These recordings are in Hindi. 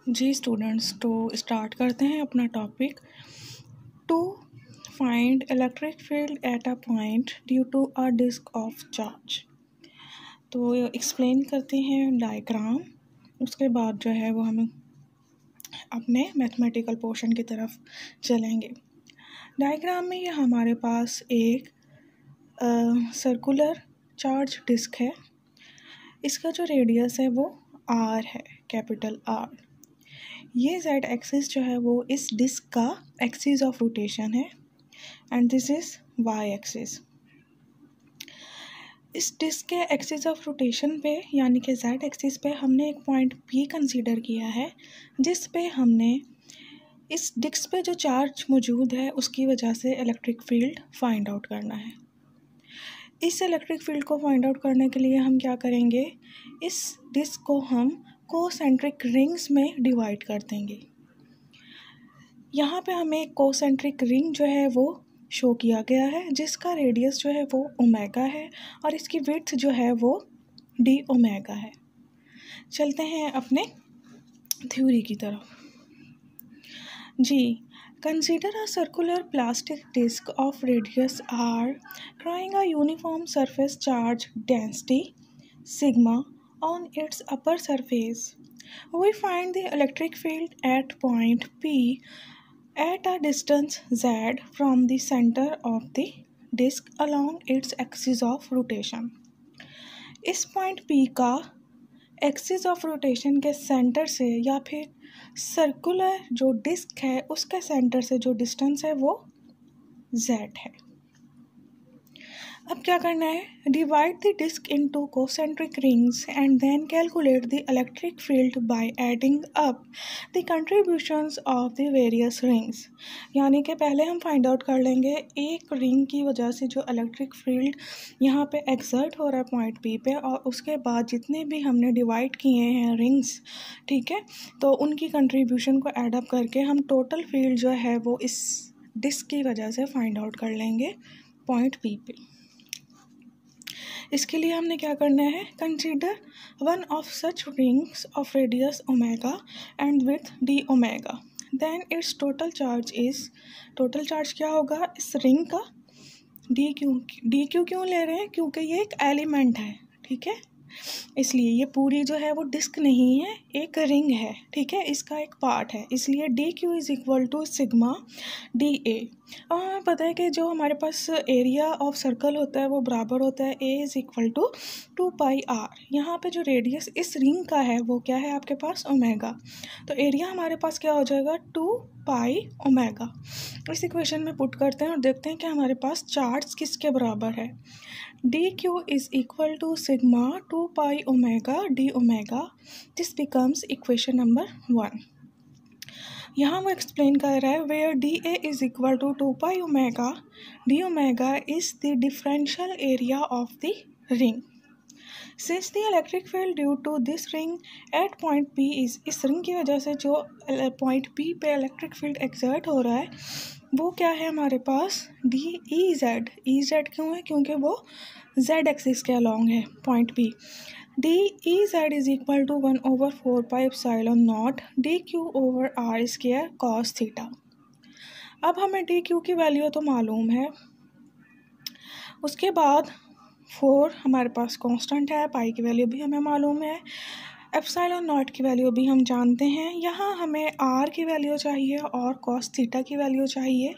जी स्टूडेंट्स, तो स्टार्ट करते हैं अपना topic. To find electric field at a point due to a disc of charge. तो एक्सप्लेन करते हैं डायग्राम, उसके बाद जो है वो हम अपने मैथमेटिकल पोर्शन की तरफ चलेंगे। डायग्राम में ये हमारे पास एक सर्कुलर चार्ज डिस्क है। इसका जो रेडियस है वो आर है, कैपिटल आर। ये जेड एक्सिस जो है वो इस डिस्क का एक्सिस ऑफ रोटेशन है and this is Y axis. इस डिस्क के एक्सिस ऑफ रोटेशन पे यानी कि जेड एक्सिस पे हमने एक पॉइंट पी कंसीडर किया है, जिस पे हमने इस डिस्क पे जो चार्ज मौजूद है उसकी वजह से इलेक्ट्रिक फील्ड फाइंड आउट करना है। इस इलेक्ट्रिक फील्ड को फाइंड आउट करने के लिए हम क्या करेंगे, इस डिस्क को हम कोसेंट्रिक रिंग्स में डिवाइड कर देंगे। यहाँ पे हमें एक कोसेंट्रिक रिंग जो है वो शो किया गया है, जिसका रेडियस जो है वो ओमेगा है और इसकी विड्थ जो है वो डी ओमेगा है। चलते हैं अपने थ्योरी की तरफ। जी, consider a circular plastic disc of radius R carrying a uniform surface charge density sigma on its upper surface. We find the electric field at point P at a distance z from the center of the disk along its axis of rotation. इस पॉइंट P का एक्सिस ऑफ रोटेशन के सेंटर से या फिर सर्कुलर जो डिस्क है उसके सेंटर से जो डिस्टेंस है वो z है। अब क्या करना है, divide the disc into concentric rings and then calculate the electric field by adding up the contributions of the various rings. यानी कि पहले हम फाइंड आउट कर लेंगे एक रिंग की वजह से जो इलेक्ट्रिक फील्ड यहाँ पे एक्सर्ट हो रहा है पॉइंट पी पे, और उसके बाद जितने भी हमने डिवाइड किए हैं रिंग्स, ठीक है, तो उनकी कंट्रीब्यूशन को ऐड अप करके हम टोटल फील्ड जो है वो इस डिस्क की वजह से फाइंड आउट कर लेंगे पॉइंट पी पे। इसके लिए हमने क्या करना है, consider one of such rings of radius omega and with D omega, then its total charge क्या होगा इस रिंग का, डी क्यू क्यों ले रहे हैं, क्योंकि ये एक एलिमेंट है, ठीक है, इसलिए ये पूरी जो है वो डिस्क नहीं है, एक रिंग है, ठीक है, इसका एक पार्ट है, इसलिए D Q is equal to sigma D A. और हमें पता है कि जो हमारे पास एरिया ऑफ सर्कल होता है वो बराबर होता है A is equal to 2 pi R. यहाँ पे जो रेडियस इस रिंग का है वो क्या है आपके पास ओमेगा, तो एरिया हमारे पास क्या हो जाएगा 2 पाई ओमेगा। इस इक्वेशन में पुट करते हैं और देखते हैं कि हमारे पास चार्ज किसके बराबर है। D Q is equal to sigma 2 pi omega D omega, this becomes equation number 1। यहाँ वो एक्सप्लेन कर रहा है where D A is equal to 2 pi omega D omega is the differential area of the ring. Since the electric field due to this ring at point P is, इस रिंग की वजह से जो पॉइंट पी पे इलेक्ट्रिक फील्ड एक्सर्ट हो रहा है वो क्या है हमारे पास डी ई जेड क्यों है, क्योंकि वो जेड एक्सिस के अलॉन्ग है point P. D E Z is equal to 1/4 pi epsilon naught D Q over R square cos theta. अब हमें डी क्यू की वैल्यू तो मालूम है, उसके बाद 4 हमारे पास कांस्टेंट है, पाई की वैल्यू भी हमें मालूम है, एप्सिलॉन नॉट की वैल्यू भी हम जानते हैं। यहाँ हमें आर की वैल्यू चाहिए और कॉस थीटा की वैल्यू चाहिए,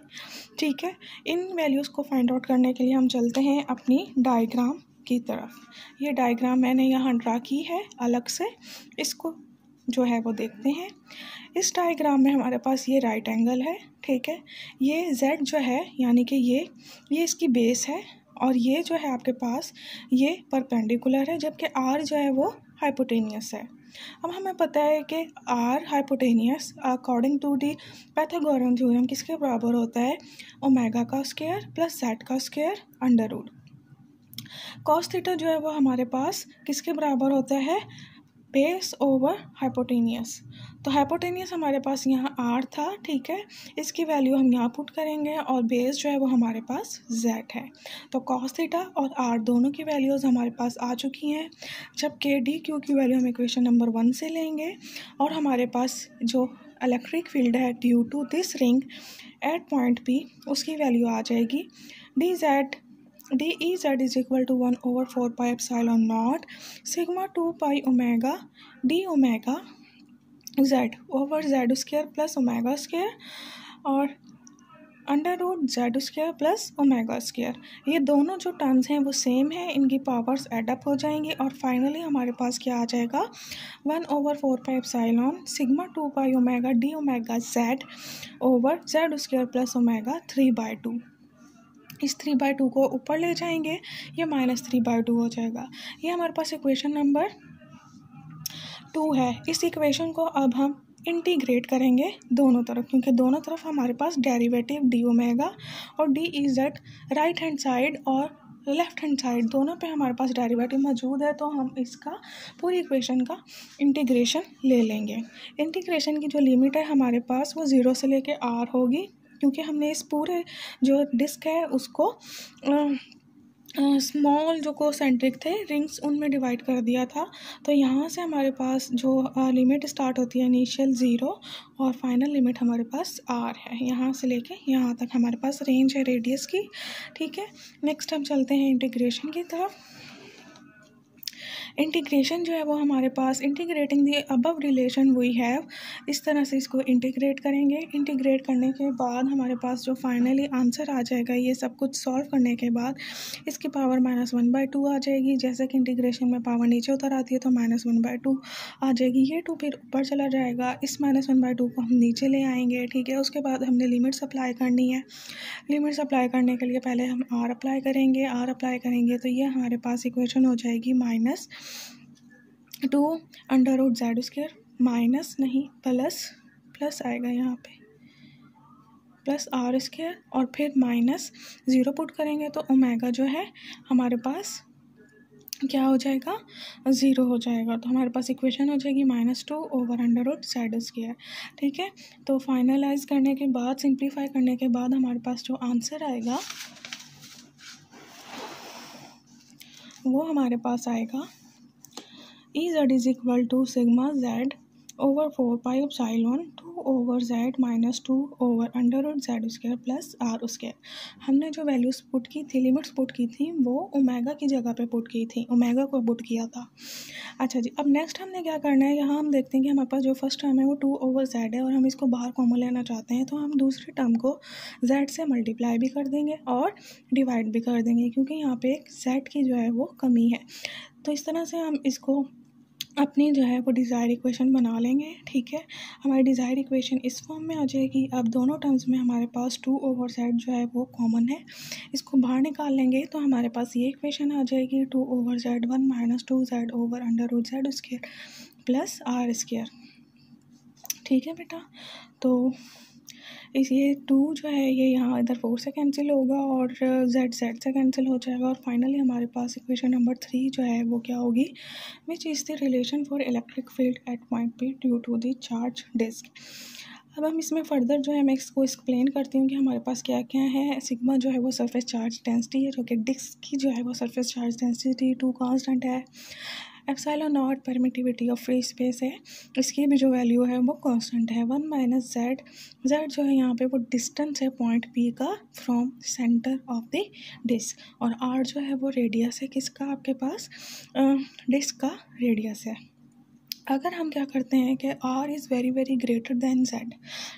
ठीक है। इन वैल्यूज़ को फाइंड आउट करने के लिए हम चलते हैं अपनी डायग्राम की तरफ। ये डायग्राम मैंने यहाँ ड्रा की है अलग से, इसको जो है वो देखते हैं। इस डायग्राम में हमारे पास ये राइट एंगल है, ठीक है, ये z जो है यानी कि ये इसकी बेस है और ये जो है आपके पास ये परपेंडिकुलर है, जबकि r जो है वो हाइपोटेनियस है। अब हमें पता है कि r hypotenuse according to the Pythagorean theorem किसके बराबर होता है, ओमेगा का स्क्वायर प्लस z का square under root. Cos theta जो है वो हमारे पास किसके बराबर होता है, बेस ओवर हाइपोटेनियस। तो हाइपोटेनियस हमारे पास यहाँ आर था, ठीक है, इसकी वैल्यू हम यहाँ पुट करेंगे और बेस जो है वो हमारे पास जेड है। तो कॉस थीटा और आर दोनों की वैल्यूज़ हमारे पास आ चुकी हैं। जब के डी क्यू की वैल्यू हम इक्वेशन नंबर 1 से लेंगे और हमारे पास जो इलेक्ट्रिक फील्ड है due to this ring at point P, उसकी वैल्यू आ जाएगी D E Z is equal to 1/4 epsilon naught sigma 2 pi omega D omega Z over Z square plus omega square और under root Z square plus omega square. ये दोनों जो टर्म्स हैं वो सेम है, इनकी पावर्स एडअप हो जाएंगी और फाइनली हमारे पास क्या आ जाएगा 1/4 pi epsilon sigma 2 pi omega D omega Z over Z square plus omega 3/2। इस 3/2 को ऊपर ले जाएंगे, ये -3/2 हो जाएगा। ये हमारे पास इक्वेशन नंबर 2 है। इस इक्वेशन को अब हम इंटीग्रेट करेंगे दोनों तरफ, क्योंकि दोनों तरफ हमारे पास डेरिवेटिव डी ओमेगा और D E Z right hand side और लेफ्ट हैंड साइड दोनों पे हमारे पास डेरिवेटिव मौजूद है। तो हम इसका पूरी इक्वेशन का इंटीग्रेशन ले लेंगे। इंटीग्रेशन की जो लिमिट है हमारे पास वो 0 से लेके आर होगी, क्योंकि हमने इस पूरे जो डिस्क है उसको स्मॉल जो कोसेंट्रिक थे रिंग्स उनमें डिवाइड कर दिया था। तो यहाँ से हमारे पास जो लिमिट स्टार्ट होती है इनिशियल 0 और फाइनल लिमिट हमारे पास आर है। यहाँ से लेके यहाँ तक हमारे पास रेंज है रेडियस की, ठीक है। नेक्स्ट हम चलते हैं इंटीग्रेशन की तरफ। इंटीग्रेशन जो है वो हमारे पास integrating the above relation we have, इस तरह से इसको इंटीग्रेट करेंगे। इंटीग्रेट करने के बाद हमारे पास जो फाइनली आंसर आ जाएगा, ये सब कुछ सॉल्व करने के बाद इसकी पावर -1/2 आ जाएगी। जैसे कि इंटीग्रेशन में पावर नीचे उतर आती है तो -1/2 आ जाएगी। ये 2 फिर ऊपर चला जाएगा, इस -1/2 को हम नीचे ले आएंगे, ठीक है। उसके बाद हमने लिमिट्स अप्लाई करनी है। लिमिट्स अप्लाई करने के लिए पहले हम आर अप्लाई करेंगे तो ये हमारे पास इक्वेशन हो जाएगी -2 under root Z square minus नहीं प्लस आएगा यहाँ पे प्लस आर स्क्वायर और फिर -0 पुट करेंगे तो ओमेगा जो है हमारे पास क्या हो जाएगा 0 हो जाएगा। तो हमारे पास इक्वेशन हो जाएगी -2 over under root Z square, ठीक है। तो फाइनलाइज करने के बाद सिंप्लीफाई करने के बाद हमारे पास जो आंसर आएगा वो हमारे पास आएगा E Z is equal to sigma Z over 4 pi epsilon 2 over Z -2 over under root Z square plus R square. हमने जो वैल्यूज पुट की थी, लिमिट्स पुट की थी, वो ओमेगा की जगह पे पुट की थी, ओमेगा को पुट किया था। अच्छा जी, अब नेक्स्ट हमने क्या करना है, यहाँ हम देखते हैं कि हमारे पास जो फर्स्ट टर्म है वो 2 ओवर जेड है और हम इसको बाहर कॉमन लेना चाहते हैं। तो हम दूसरे टर्म को जेड से मल्टीप्लाई भी कर देंगे और डिवाइड भी कर देंगे, क्योंकि यहाँ पे एक जेड की जो है वो कमी है। तो इस तरह से हम इसको अपनी जो है वो डिज़ायर इक्वेशन बना लेंगे, ठीक है। हमारी डिज़ायर इक्वेशन इस फॉर्म में आ जाएगी। अब दोनों टर्म्स में हमारे पास 2 ओवर जेड जो है वो कॉमन है, इसको बाहर निकाल लेंगे तो हमारे पास ये इक्वेशन आ जाएगी 2 over Z 1 -2 Z over under root Z square plus R square, ठीक है बेटा। तो इस ये 2 जो है ये यहाँ इधर 4 से कैंसिल होगा और जेड से कैंसिल हो जाएगा और फाइनली हमारे पास इक्वेशन नंबर 3 जो है वो क्या होगी, which is the relation for electric field at point P due to the charge disc. अब हम इसमें फर्दर जो है मैं इसको एक्सप्लेन करती हूँ कि हमारे पास क्या क्या है। सिग्मा जो है वो सरफेस चार्ज डेंसिटी है, जो कि डिस्क की जो है वो सरफेस चार्ज डेंसिटी 2 कांस्टेंट है। Epsilon not permittivity of free space है, इसकी भी जो वैल्यू है वो कांस्टेंट है। 1 - जेड जो है यहाँ पे वो डिस्टेंस है पॉइंट पी का from centre of the disc और आर जो है वो रेडियस है किसका, आपके पास डिस्क का रेडियस है। अगर हम क्या करते हैं कि r is very very greater than z,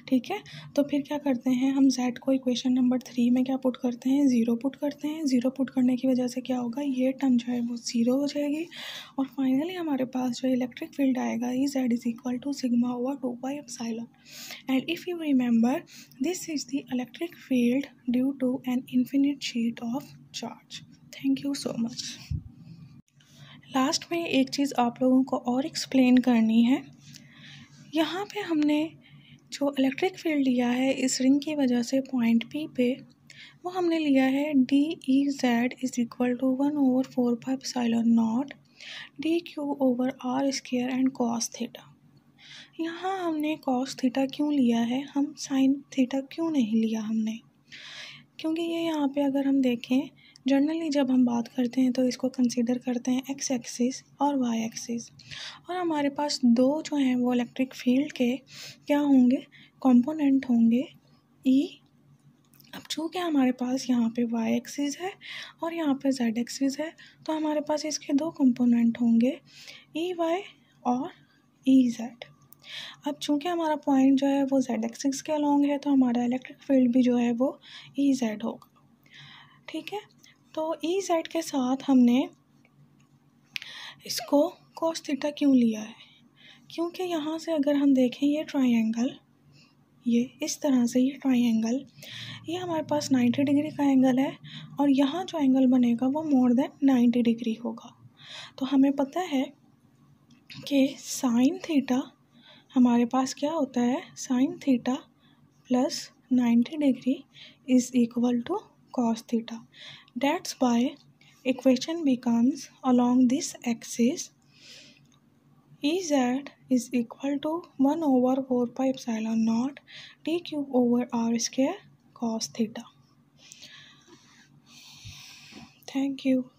ठीक है, तो फिर क्या करते हैं हम z को इक्वेशन नंबर 3 में क्या पुट करते हैं 0 पुट करते हैं। 0 पुट करने की वजह से क्या होगा, ये टर्म जो है वो 0 हो जाएगी और फाइनली हमारे पास जो इलेक्ट्रिक फील्ड आएगा E z is equal to sigma over 2 pi epsilon. And if you remember this is the electric field due to an infinite sheet of charge. Thank you so much. Last में एक चीज़ आप लोगों को और एक्सप्लेन करनी है। यहाँ पे हमने जो इलेक्ट्रिक फील्ड लिया है इस रिंग की वजह से पॉइंट पी पे, वो हमने लिया है D E Z is equal to 1/4 pi epsilon naught D Q over R square and cos theta. यहाँ हमने कॉस थीटा क्यों लिया है, हम साइन थीटा क्यों नहीं लिया हमने, क्योंकि ये यहाँ पे अगर हम देखें जनरली जब हम बात करते हैं तो इसको कंसीडर करते हैं एक्स एक्सिस और वाई एक्सिस, और हमारे पास दो जो हैं वो इलेक्ट्रिक फील्ड के क्या होंगे, कंपोनेंट होंगे ई। अब चूँकि हमारे पास यहाँ पे वाई एक्सिस है और यहाँ पे जेड एक्सिस है, तो हमारे पास इसके दो कंपोनेंट होंगे ई वाई और ई जेड। अब चूँकि हमारा पॉइंट जो है वो जेड एक्सिस के अलॉन्ग है, तो हमारा इलेक्ट्रिक फील्ड भी जो है वो ई जेड होगा। ठीक है, तो ई जेड के साथ हमने इसको कॉस थीटा क्यों लिया है, क्योंकि यहाँ से अगर हम देखें ये ट्राइंगल, ये इस तरह से ये ट्राइंगल, ये हमारे पास 90 डिग्री का एंगल है और यहाँ जो एंगल बनेगा वो मोर देन 90 डिग्री होगा। तो हमें पता है कि साइन थीटा हमारे पास क्या होता है, sine theta plus 90 degree is equal to cos theta. That's why equation becomes along this axis Ez is equal to 1 over 4 pi epsilon naught d cube over r square cos theta. Thank you.